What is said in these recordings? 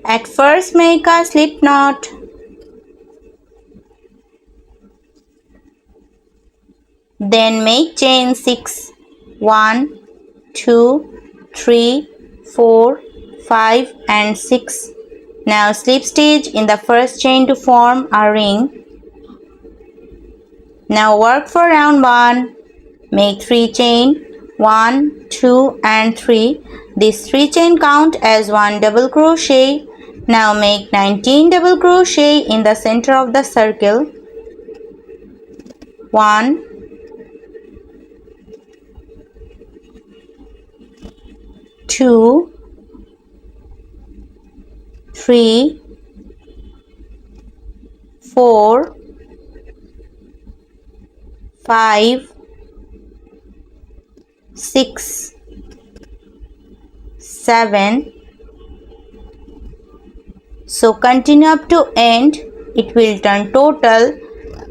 At first make a slip knot. Then make chain 6. 1, 2, 3, 4, 5 and 6. Now slip stitch in the first chain to form a ring. Now work for round 1. Make 3 chain. 1, 2 and 3. These 3 chain count as 1 double crochet. Now make 19 double crochet in the center of the circle. 1, 2, 3, 4, 5, 6, 7. So continue up to end. It will turn total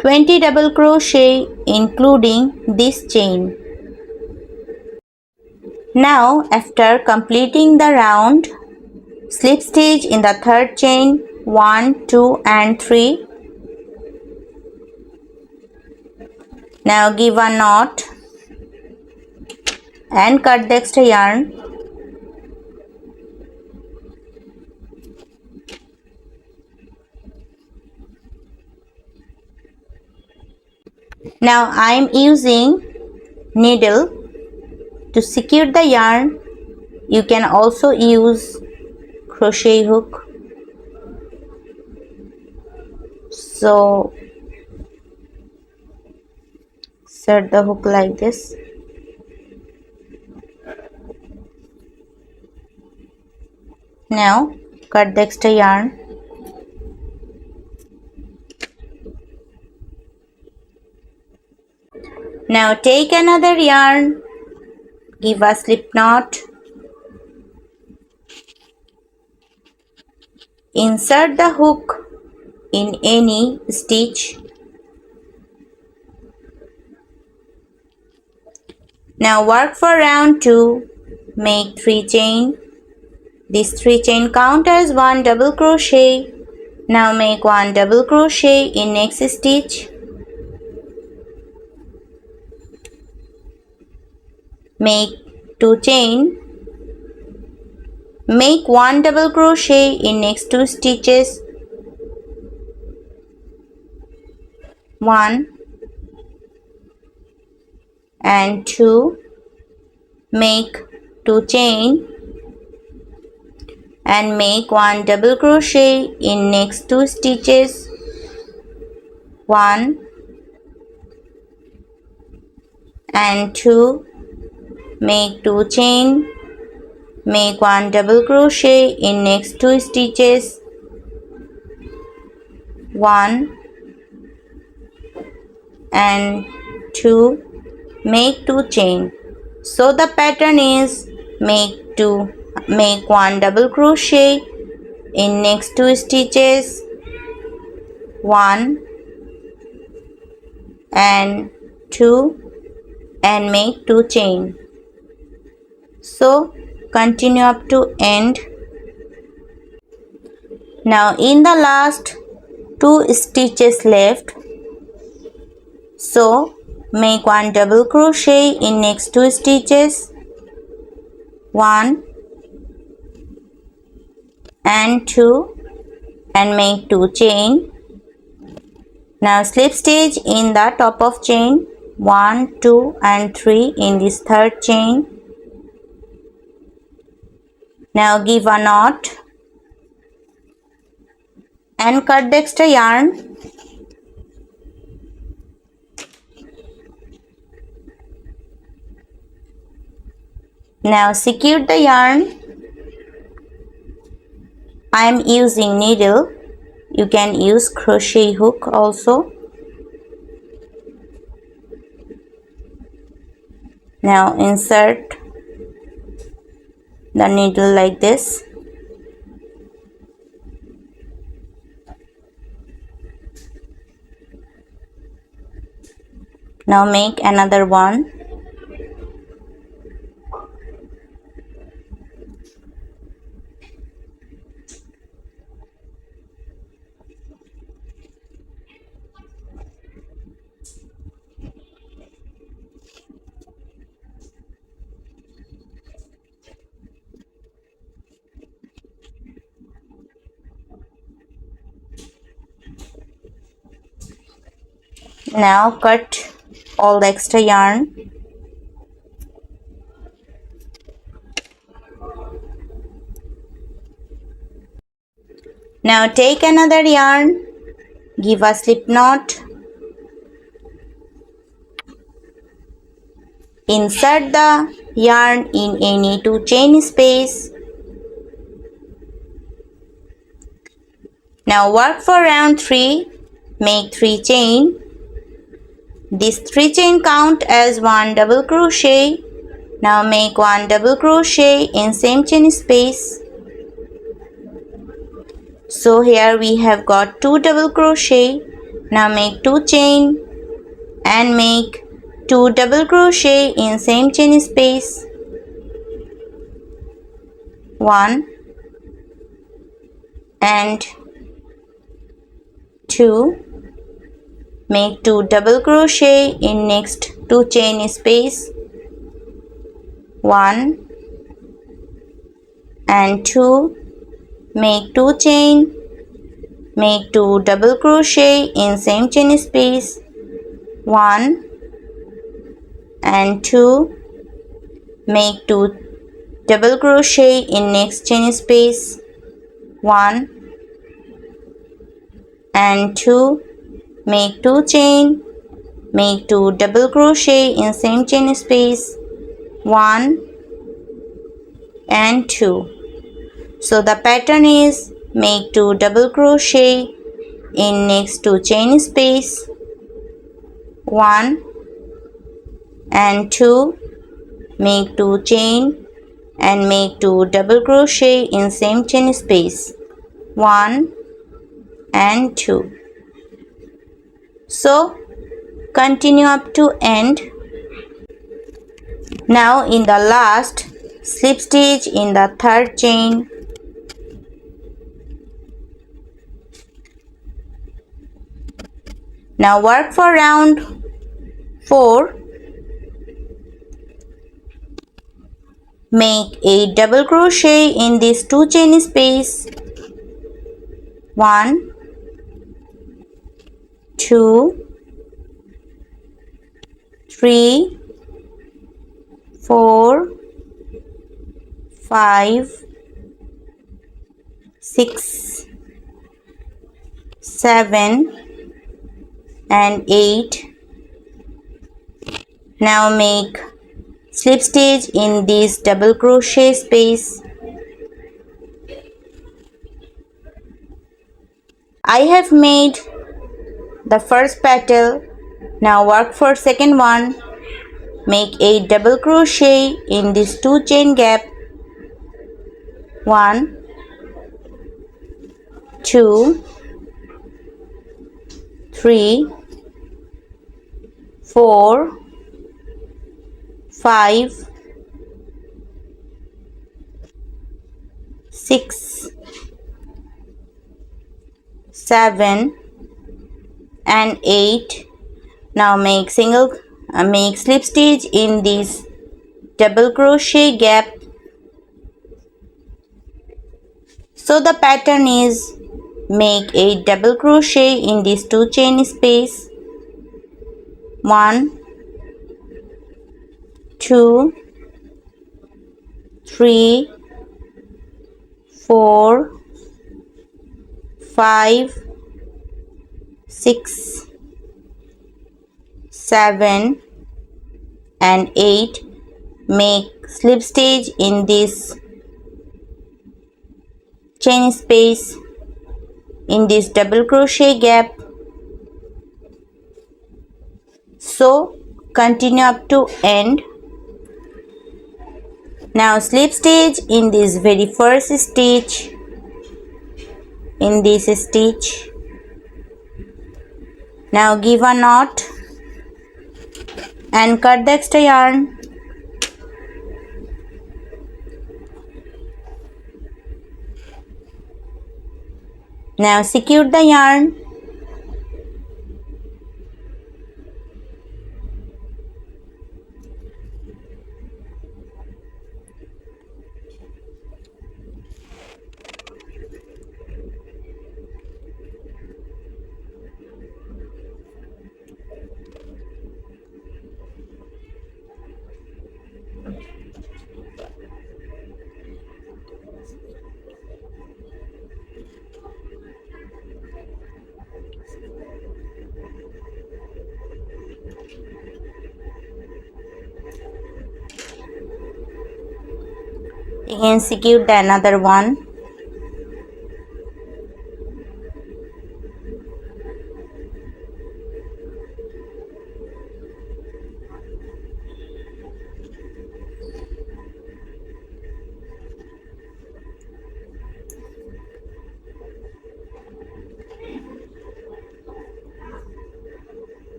20 double crochet including this chain. Now after completing the round, slip stitch in the third chain 1, 2 and 3. Now give a knot and cut the extra yarn. Now I am using needle to secure the yarn. You can also use crochet hook. So insert the hook like this. Now cut the extra yarn. Now take another yarn, give a slip knot, insert the hook in any stitch. Now work for round 2, make 3 chain. These 3 chain count as 1 double crochet. Now make 1 double crochet in next stitch. Make 2 chain. Make 1 double crochet in next 2 stitches. 1 and 2. Make 2 chain and make 1 double crochet in next 2 stitches. 1 and 2. Make 2 chain, make 1 double crochet in next 2 stitches. 1 and 2. Make 2 chain. So the pattern is make 1 double crochet in next 2 stitches. 1 and 2 and make 2 chain. So continue up to end. Now in the last 2 stitches left, so make 1 double crochet in next 2 stitches. 1 and 2 and make 2 chain. Now slip stitch in the top of chain 1, 2 and 3 in this third chain. Now give a knot and cut the extra yarn. Now secure the yarn. I am using needle. You can use crochet hook also. Now insert the needle like this. Now make another one. Now cut all the extra yarn. Now take another yarn, give a slip knot, insert the yarn in any two chain space. Now work for round 3, make 3 chain. This 3 chain count as 1 double crochet. Now make 1 double crochet in same chain space. So here we have got 2 double crochet. Now make 2 chain and make 2 double crochet in same chain space. 1 and 2. Make 2 double crochet in next 2 chain space. 1 and 2. Make 2 chain, make 2 double crochet in same chain space. 1 and 2. Make 2 double crochet in next chain space. 1 and 2. Make 2 chain, make 2 double crochet in same chain space. 1 and 2. So the pattern is make 2 double crochet in next 2 chain space. 1 and 2. Make 2 chain and make 2 double crochet in same chain space. 1 and 2. So continue up to end. Now in the last slip stitch in the third chain, now work for round 4. Make a double crochet in this 2 chain space. 1, 2, 3, 4, 5, 6, 7 and 8. Now make slip stitch in this double crochet space. I have made the first petal. Now work for second one. Make a double crochet in this 2 chain gap. 1, 2, 3, 4, 5, 6, 7 and 8. Now make slip stitch in this double crochet gap. So the pattern is make a double crochet in this 2 chain space. 1, 2, 3, 4, 5, 6, 7 and 8. Make slip stitch in this chain space in this double crochet gap. So continue up to end. Now slip stitch in this very first stitch, in this stitch. Now give a knot and cut the extra yarn. Now secure the yarn. Again secure the another one.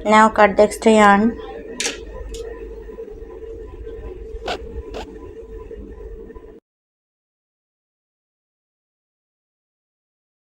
Now cut the extra yarn.